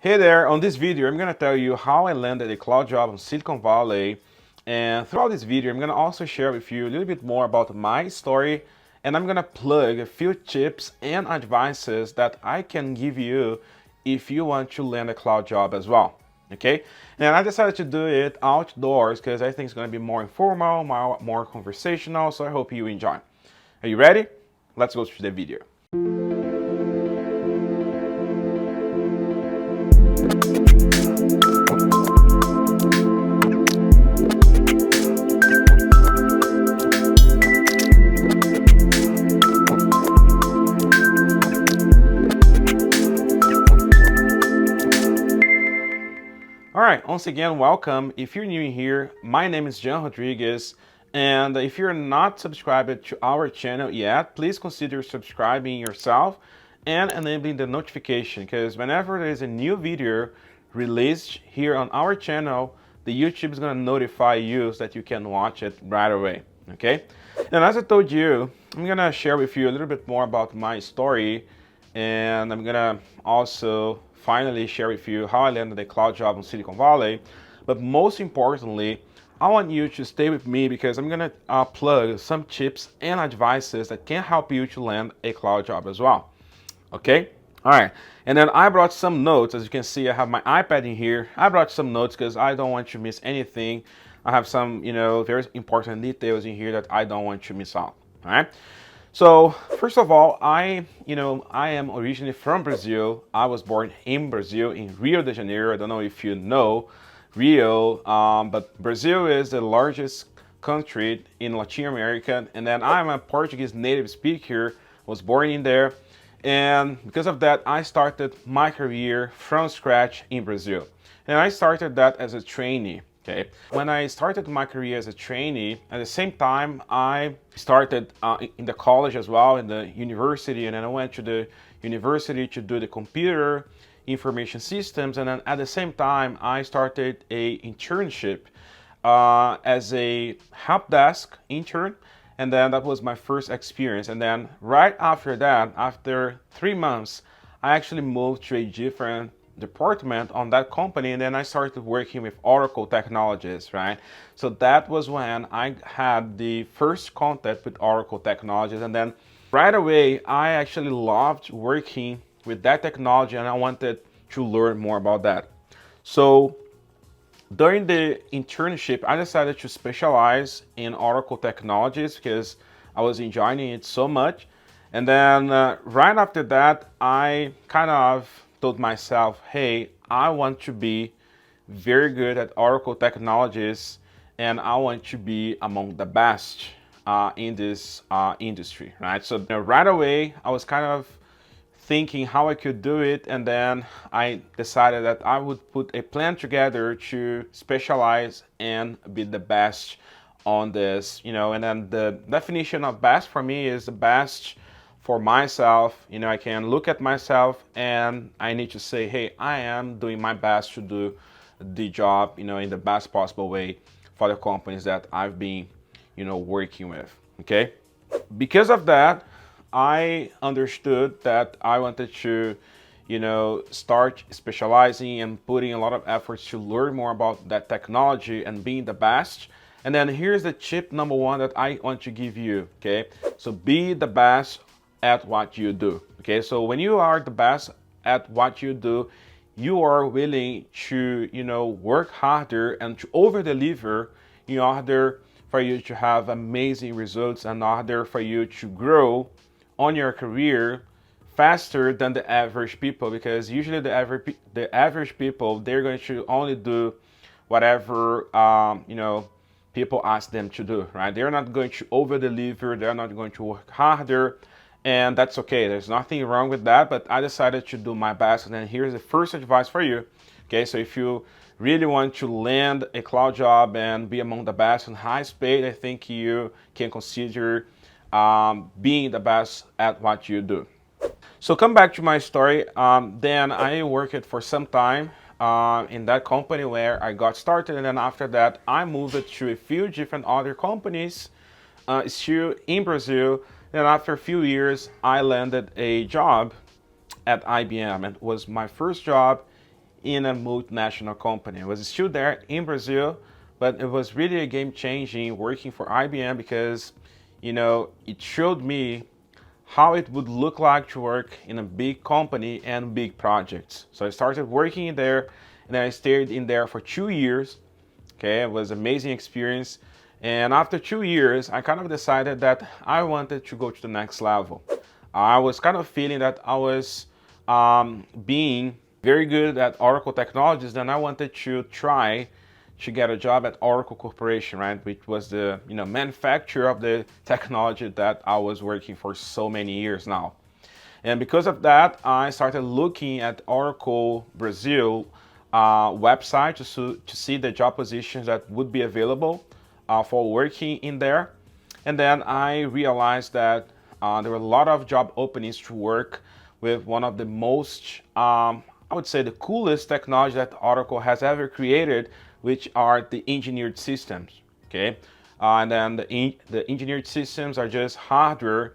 Hey there, on this video I'm going to tell you how I landed a cloud job in Silicon Valley, and throughout this video I'm going to also share with you a little bit more about my story, and I'm going to plug a few tips and advices that I can give you if you want to land a cloud job as well. Okay, and I decided to do it outdoors because I think it's going to be more informal, more conversational, so I hope you enjoy. Are you ready? Let's go to the video. All right, once again, welcome. If you're new here, my name is John Rodriguez, and if you're not subscribed to our channel yet, please consider subscribing yourself and enabling the notification, because whenever there is a new video released here on our channel, the YouTube is going to notify you so that you can watch it right away, okay? And as I told you, I'm going to share with you a little bit more about my story, and I'm going to also finally share with you how I landed a cloud job in Silicon Valley. But most importantly, I want you to stay with me because I'm gonna plug some tips and advices that can help you to land a cloud job as well. Okay? All right. And then I brought some notes. As you can see, I have my iPad in here. I brought some notes because I don't want you to miss anything. I have some, very important details in here that I don't want you to miss out. All right? So first of all, I am originally from Brazil. I was born in Brazil, in Rio de Janeiro. I don't know if you know Rio, but Brazil is the largest country in Latin America. And then I'm a Portuguese native speaker. I was born in there. And because of that, I started my career from scratch in Brazil. And I started that as a trainee. Okay. When I started my career as a trainee, at the same time, I started in the college as well, in the university, and then I went to the university to do the computer information systems, and then at the same time, I started a internship as a help desk intern, and then that was my first experience. And then right after that, after 3 months, I actually moved to a different department on that company, and then I started working with Oracle technologies, right? So that was when I had the first contact with Oracle technologies, and then right away I actually loved working with that technology and I wanted to learn more about that. So during the internship, I decided to specialize in Oracle technologies because I was enjoying it so much. And then right after that, I kind of told myself, hey, I want to be very good at Oracle technologies and I want to be among the best in this industry, right? So right away, I was kind of thinking how I could do it, and then I decided that I would put a plan together to specialize and be the best on this, and then the definition of best for me is the best for myself. I can look at myself and I need to say, hey, I am doing my best to do the job, in the best possible way for the companies that I've been, working with, okay? Because of that, I understood that I wanted to, start specializing and putting a lot of efforts to learn more about that technology and being the best. And then here's the tip number one that I want to give you, okay? So be the best at what you do, okay? So when you are the best at what you do, you are willing to, work harder and to over-deliver in order for you to have amazing results, in order for you to grow on your career faster than the average people, because usually the average people, they're going to only do whatever people ask them to do, right? They're not going to over deliver, they're not going to work harder, and that's okay. There's nothing wrong with that, but I decided to do my best. And then here's the first advice for you, okay? So if you really want to land a cloud job and be among the best and highest paid, I think you can consider being the best at what you do. So come back to my story. Then I worked for some time in that company where I got started, and then after that I moved to a few different other companies still in Brazil. Then after a few years I landed a job at IBM, and it was my first job in a multinational company. I was still there in Brazil, but it was really a game changing working for IBM because, it showed me how it would look like to work in a big company and big projects. So I started working in there, and then I stayed in there for 2 years. Okay, it was an amazing experience. And after 2 years, I kind of decided that I wanted to go to the next level. I was kind of feeling that I was being very good at Oracle technologies, and I wanted to try to get a job at Oracle Corporation, right, which was the manufacturer of the technology that I was working for so many years now. And because of that, I started looking at Oracle Brazil website to see the job positions that would be available for working in there. And then I realized that there were a lot of job openings to work with one of the most, I would say, the coolest technology that Oracle has ever created, which are the engineered systems. Okay, and then the engineered systems are just hardware,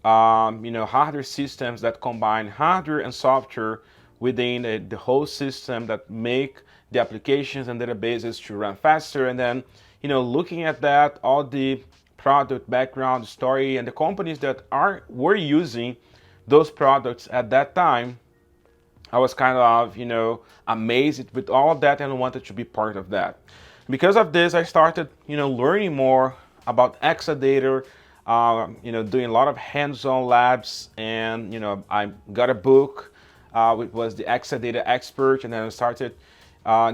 hardware systems that combine hardware and software within the whole system that make the applications and databases to run faster. And then, looking at that, all the product background story and the companies that were using those products at that time, I was kind of, amazed with all of that and wanted to be part of that. Because of this, I started, learning more about Exadata, doing a lot of hands-on labs, and, I got a book, which was the Exadata Expert, and then I started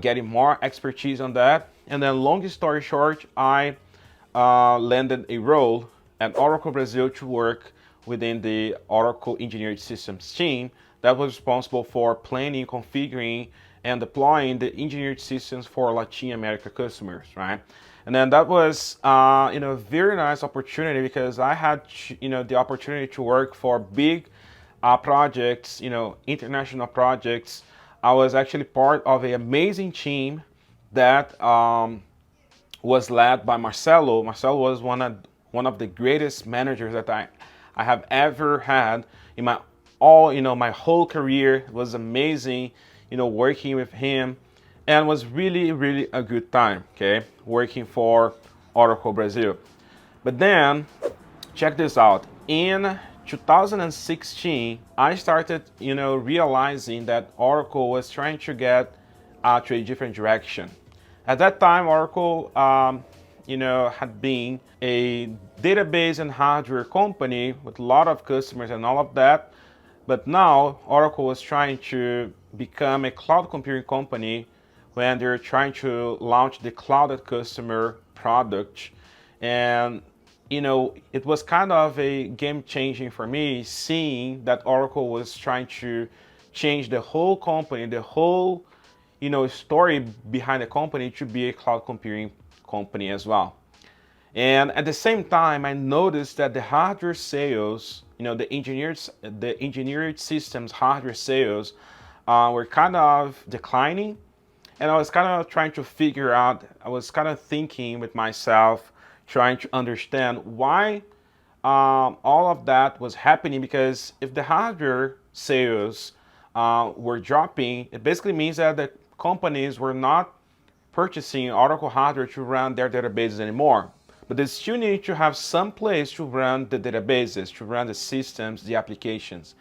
getting more expertise on that. And then, long story short, I landed a role at Oracle Brazil to work within the Oracle Engineered Systems team that was responsible for planning, configuring, and deploying the engineered systems for Latin America customers, right? And then that was, a very nice opportunity because I had, the opportunity to work for big projects, international projects. I was actually part of an amazing team that was led by Marcelo. Marcelo was one of the greatest managers that I have ever had in my whole career. It was amazing, working with him, and was really, really a good time, okay, working for Oracle Brazil. But then, check this out. In 2016, I started, realizing that Oracle was trying to get to a different direction. At that time, Oracle, had been a database and hardware company with a lot of customers and all of that. But now Oracle was trying to become a cloud computing company when they're trying to launch the Cloud Customer product. And, it was kind of a game changing for me seeing that Oracle was trying to change the whole company, the whole, story behind the company to be a cloud computing company as well. And at the same time, I noticed that the hardware sales, the engineered systems hardware sales were kind of declining. And I was kind of trying to figure out, I was kind of thinking with myself, trying to understand why all of that was happening. Because if the hardware sales were dropping, it basically means that the companies were not purchasing Oracle hardware to run their databases anymore. But they still need to have some place to run the databases, to run the systems, the applications.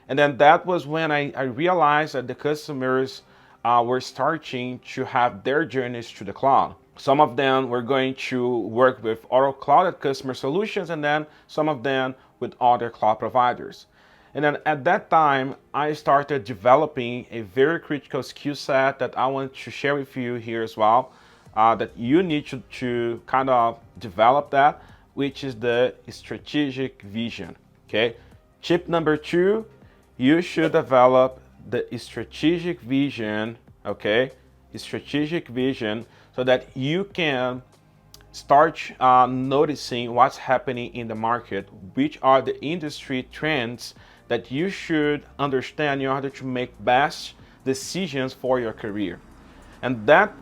And then that was when I realized that the customers were starting to have their journeys to the cloud. Some of them were going to work with Oracle Cloud Customer Solutions, and then some of them with other cloud providers. And then at that time, I started developing a very critical skill set that I want to share with you here as well, that you need to kind of develop that, which is the strategic vision, okay? Tip number 2, you should develop the strategic vision, okay? Strategic vision, so that you can start noticing what's happening in the market, which are the industry trends that you should understand in order to make best decisions for your career. And that,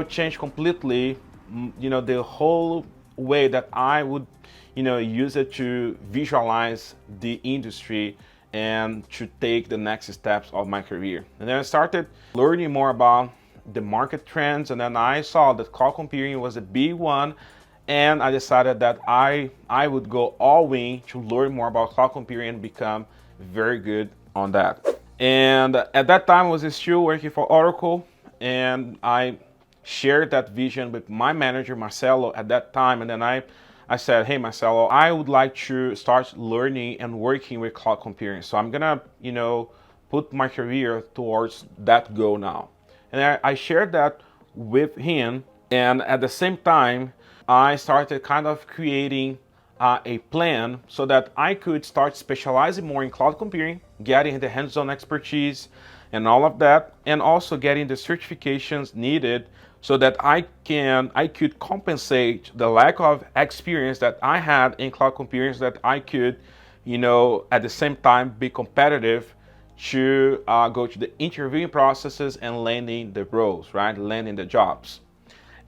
changed completely, the whole way that I would, use it to visualize the industry and to take the next steps of my career. And then I started learning more about the market trends, and then I saw that cloud computing was a big one, and I decided that I would go all in to learn more about cloud computing and become very good on that. And at that time I was still working for Oracle, and I shared that vision with my manager Marcelo at that time. And then I said, hey Marcelo, I would like to start learning and working with cloud computing, so I'm gonna put my career towards that goal now. And I shared that with him, and at the same time I started kind of creating a plan so that I could start specializing more in cloud computing, getting the hands-on expertise and all of that, and also getting the certifications needed so that I could compensate the lack of experience that I had in cloud computing, so that I could, at the same time be competitive to go to the interviewing processes and landing the roles, right? Landing the jobs.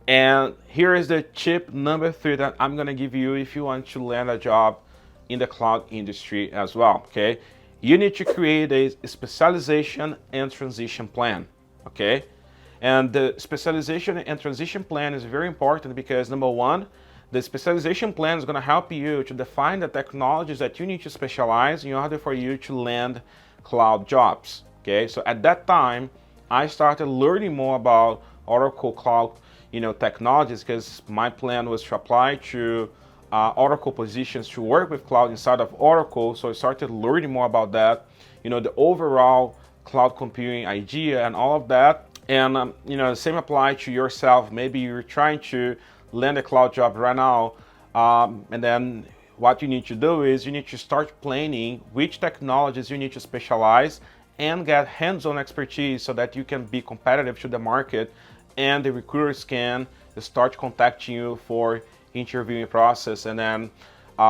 And here is the tip number 3 that I'm gonna give you if you want to land a job in the cloud industry as well, okay? You need to create a specialization and transition plan, okay? And the specialization and transition plan is very important because number 1, the specialization plan is gonna help you to define the technologies that you need to specialize in order for you to land cloud jobs, okay? So at that time, I started learning more about Oracle Cloud technologies, because my plan was to apply to Oracle positions to work with cloud inside of Oracle. So I started learning more about that, the overall cloud computing idea and all of that. And the same apply to yourself. Maybe you're trying to land a cloud job right now, and then what you need to do is you need to start planning which technologies you need to specialize and get hands-on expertise so that you can be competitive to the market, and the recruiters can start contacting you for interviewing process, and then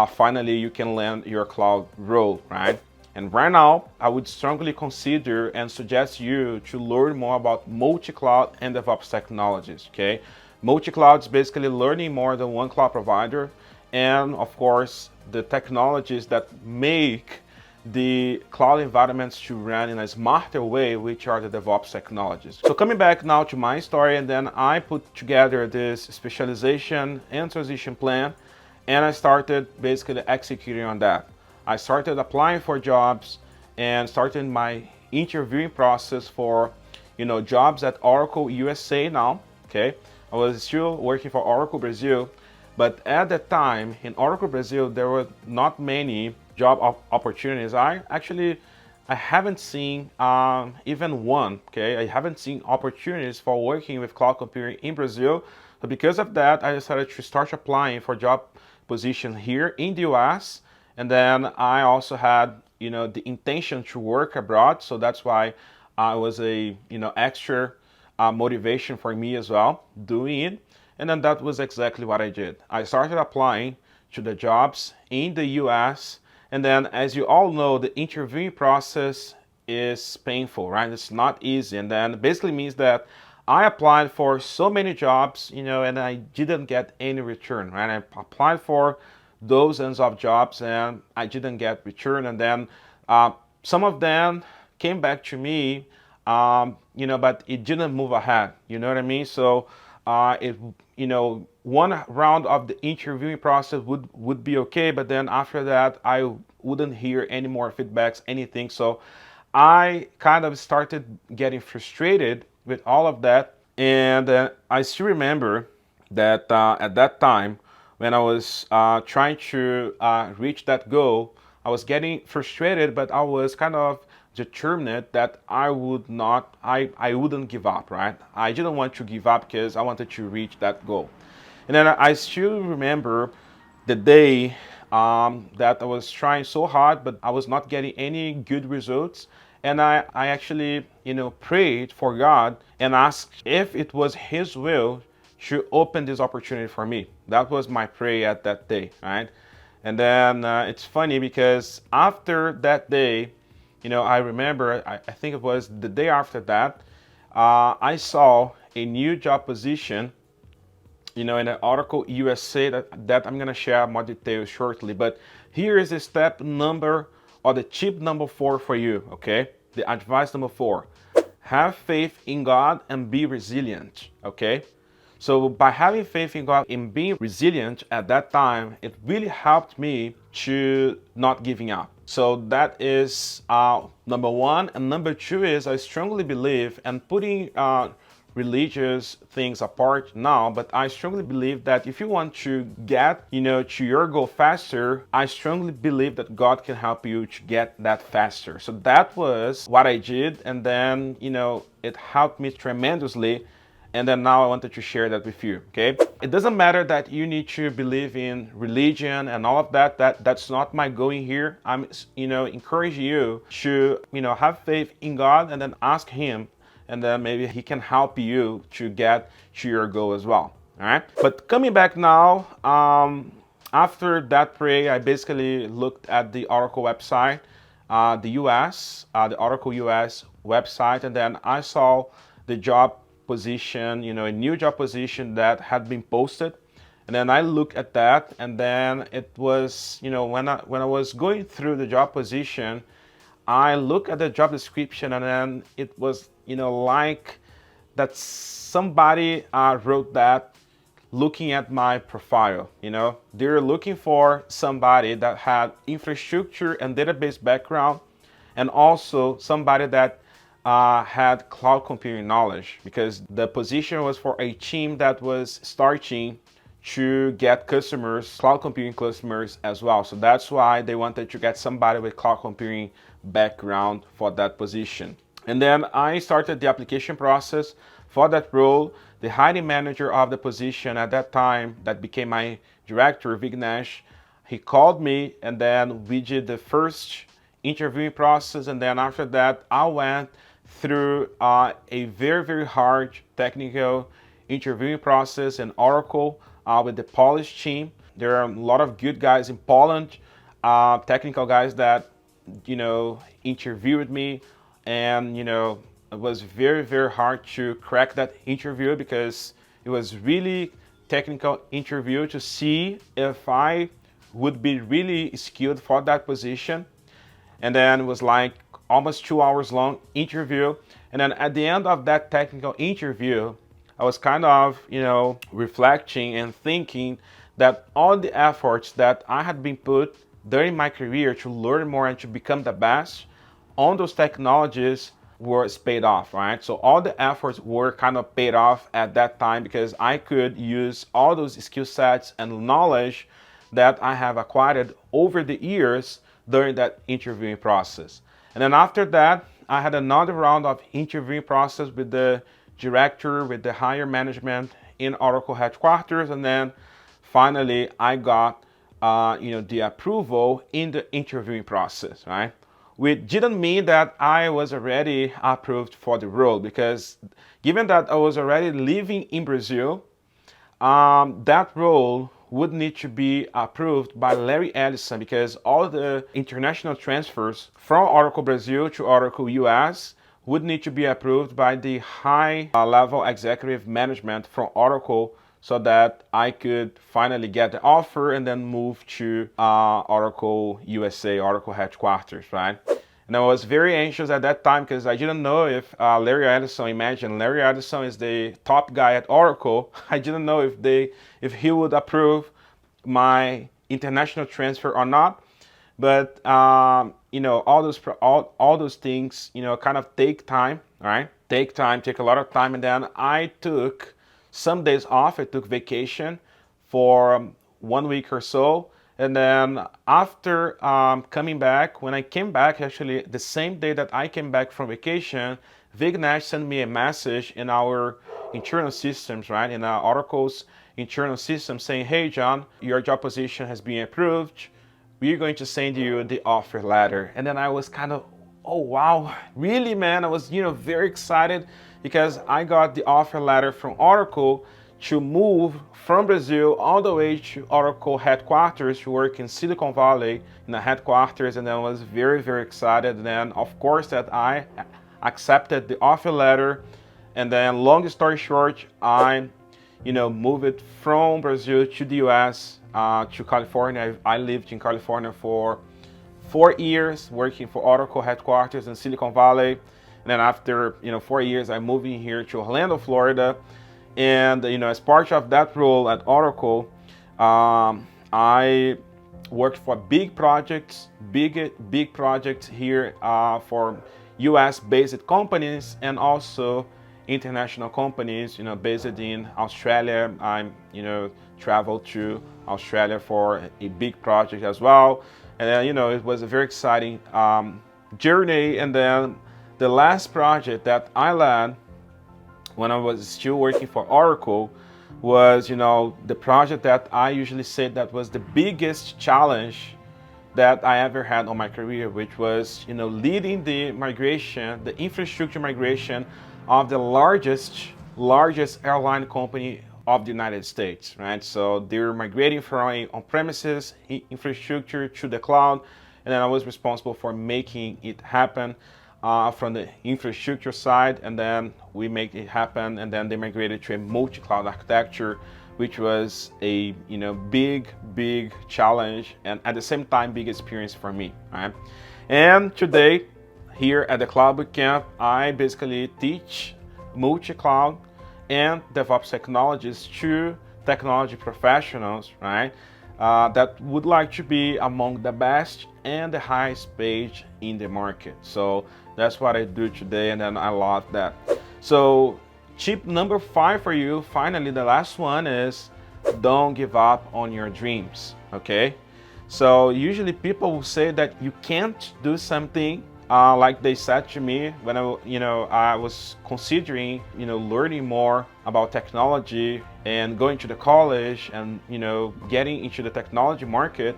finally you can land your cloud role, right? And right now, I would strongly consider and suggest you to learn more about multi-cloud and DevOps technologies, okay? Multi-cloud is basically learning more than one cloud provider, and of course, the technologies that make the cloud environments to run in a smarter way, which are the DevOps technologies. So coming back now to my story, and then I put together this specialization and transition plan, and I started basically executing on that. I started applying for jobs and started my interviewing process for jobs at Oracle USA now, okay? I was still working for Oracle Brazil, but at that time in Oracle Brazil, there were not many job opportunities. I haven't seen even one, okay? I haven't seen opportunities for working with cloud computing in Brazil. So because of that, I decided to start applying for job positions here in the US. And then I also had, the intention to work abroad. So that's why it was a, extra motivation for me as well doing it. And then that was exactly what I did. I started applying to the jobs in the US. And then, as you all know, the interviewing process is painful, right? It's not easy. And then it basically means that I applied for so many jobs, and I didn't get any return, right? I applied for dozens of jobs and I didn't get return. And then some of them came back to me, but it didn't move ahead. You know what I mean? So one round of the interviewing process would be okay, but then after that, I wouldn't hear any more feedbacks, anything. So I kind of started getting frustrated with all of that. And I still remember that at that time, when I was trying to reach that goal, I was getting frustrated, but I was kind of determined that I wouldn't give up, right? I didn't want to give up because I wanted to reach that goal. And then I still remember the day that I was trying so hard, but I was not getting any good results. And I actually, prayed for God and asked if it was His will to open this opportunity for me. That was my prayer at that day, right? And then it's funny because after that day, I remember, I think it was the day after that, I saw a new job position, in the Oracle USA that I'm going to share more details shortly. But here is the step number or the tip number 4 for you, okay? The advice number 4. Have faith in God and be resilient, okay? So by having faith in God and being resilient at that time, it really helped me to not giving up. So that is number 1. And number 2 is I strongly believe, and putting religious things apart now, but I strongly believe that if you want to get, to your goal faster, I strongly believe that God can help you to get that faster. So that was what I did, and then, it helped me tremendously. And then now I wanted to share that with you, okay? It doesn't matter that you need to believe in religion and all of that. That's not my goal in here. I'm, encourage you to, have faith in God and then ask Him, and then maybe He can help you to get to your goal as well, all right? But coming back now, after that prayer, I basically looked at the Oracle website, the Oracle US website, and then I saw the job position, a new job position that had been posted. And then I looked at that, and then it was, when I was going through the job position, I looked at the job description, and then it was, like that somebody wrote that looking at my profile. They're looking for somebody that had infrastructure and database background, and also somebody that had cloud computing knowledge, because the position was for a team that was starting to get customers, cloud computing customers as well. So that's why they wanted to get somebody with cloud computing background for that position. And then I started the application process for that role. The hiring manager of the position at that time, that became my director, Vignesh, he called me, and then we did the first interviewing process. And then after that, I went through a very, very hard technical interviewing process in Oracle with the Polish team. There are a lot of good guys in Poland, technical guys that, interviewed me. And, it was very, very hard to crack that interview, because it was really technical interview to see if I would be really skilled for that position. And then it was like almost 2 hours long interview. And then at the end of that technical interview, I was kind of, reflecting and thinking that all the efforts that I had been put during my career to learn more and to become the best on those technologies was paid off, right? So all the efforts were kind of paid off at that time, because I could use all those skill sets and knowledge that I have acquired over the years during that interviewing process. And then after that, I had another round of interviewing process with the director, with the higher management in Oracle headquarters. And then finally, I got, the approval in the interviewing process, right? Which didn't mean that I was already approved for the role, because given that I was already living in Brazil, that role would need to be approved by Larry Ellison, because all the international transfers from Oracle Brazil to Oracle US would need to be approved by the high level executive management from Oracle, so that I could finally get the offer and then move to Oracle USA, Oracle headquarters, right? And I was very anxious at that time, because I didn't know if Larry Ellison, imagine Larry Ellison is the top guy at Oracle. I didn't know if he would approve my international transfer or not. But all those things, kind of take time, right? Take a lot of time. And then I took some days off. I took vacation for 1 week or so. And then after coming back, when I came back, actually the same day that I came back from vacation, Vignesh sent me a message in our internal systems, right? In our Oracle's internal system, saying, "Hey, John, your job position has been approved. We're going to send you the offer letter." And then I was kind of, oh wow, really, man? I was, very excited, because I got the offer letter from Oracle to move from Brazil all the way to Oracle headquarters to work in Silicon Valley in the headquarters. And then I was very, very excited. And then of course that I accepted the offer letter. And then long story short, I moved from Brazil to the US, to California. I lived in California for 4 years working for Oracle headquarters in Silicon Valley. And then after 4 years, I moved in here to Orlando, Florida. And as part of that role at Oracle, I worked for big projects, big projects here for U.S.-based companies and also international companies, based in Australia. I traveled to Australia for a big project as well, and then it was a very exciting journey. And then the last project that I led when I was still working for Oracle was, the project that I usually say that was the biggest challenge that I ever had on my career, which was, leading the migration, the infrastructure migration of the largest airline company of the United States, right? So they're migrating from on-premises infrastructure to the cloud, and then I was responsible for making it happen from the infrastructure side, and then we make it happen, and then they migrated to a multi-cloud architecture, which was a big challenge and at the same time big experience for me, right? And today here at the Cloud Bootcamp, I basically teach multi-cloud and DevOps technologies to technology professionals, right? That would like to be among the best and the highest paid in the market. So that's what I do today, and then I love that. So tip number 5 for you, finally the last one, is don't give up on your dreams, okay? So usually people will say that you can't do something, like they said to me when I was considering learning more about technology and going to the college and getting into the technology market.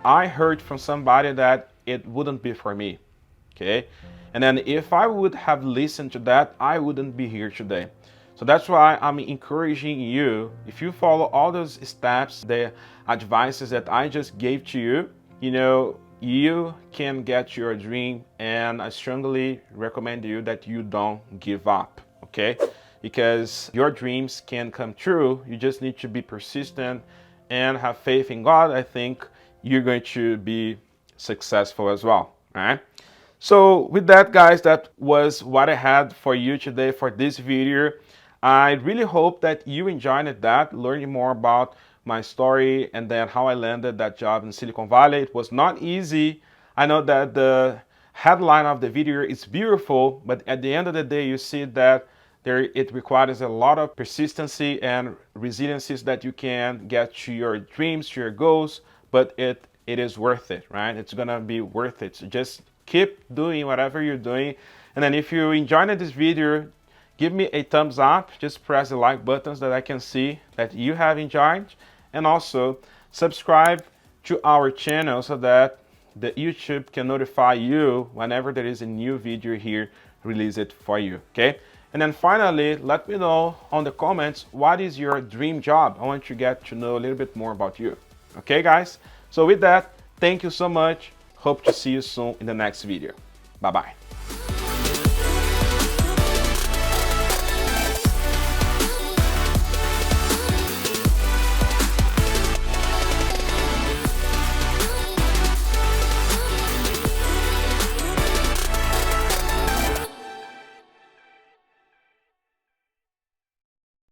I heard from somebody that it wouldn't be for me, okay? And then if I would have listened to that, I wouldn't be here today. So that's why I'm encouraging you, if you follow all those steps, the advices that I just gave to you, you can get your dream, and I strongly recommend you that you don't give up, okay? Because your dreams can come true. You just need to be persistent and have faith in God. I think you're going to be successful as well, all right? So with that, guys, that was what I had for you today for this video. I really hope that you enjoyed that, learning more about my story and then how I landed that job in Silicon Valley. It was not easy. I know that the headline of the video is beautiful, but at the end of the day, you see that it requires a lot of persistency and resiliency that you can get to your dreams, to your goals, but it is worth it, right? It's gonna be worth it. So just keep doing whatever you're doing. And then if you enjoyed this video, give me a thumbs up. Just press the like button so that I can see that you have enjoyed. And also subscribe to our channel so that the YouTube can notify you whenever there is a new video here released for you, okay? And then finally, let me know on the comments, what is your dream job? I want to get to know a little bit more about you. Okay, guys? So with that, thank you so much. Hope to see you soon in the next video. Bye-bye.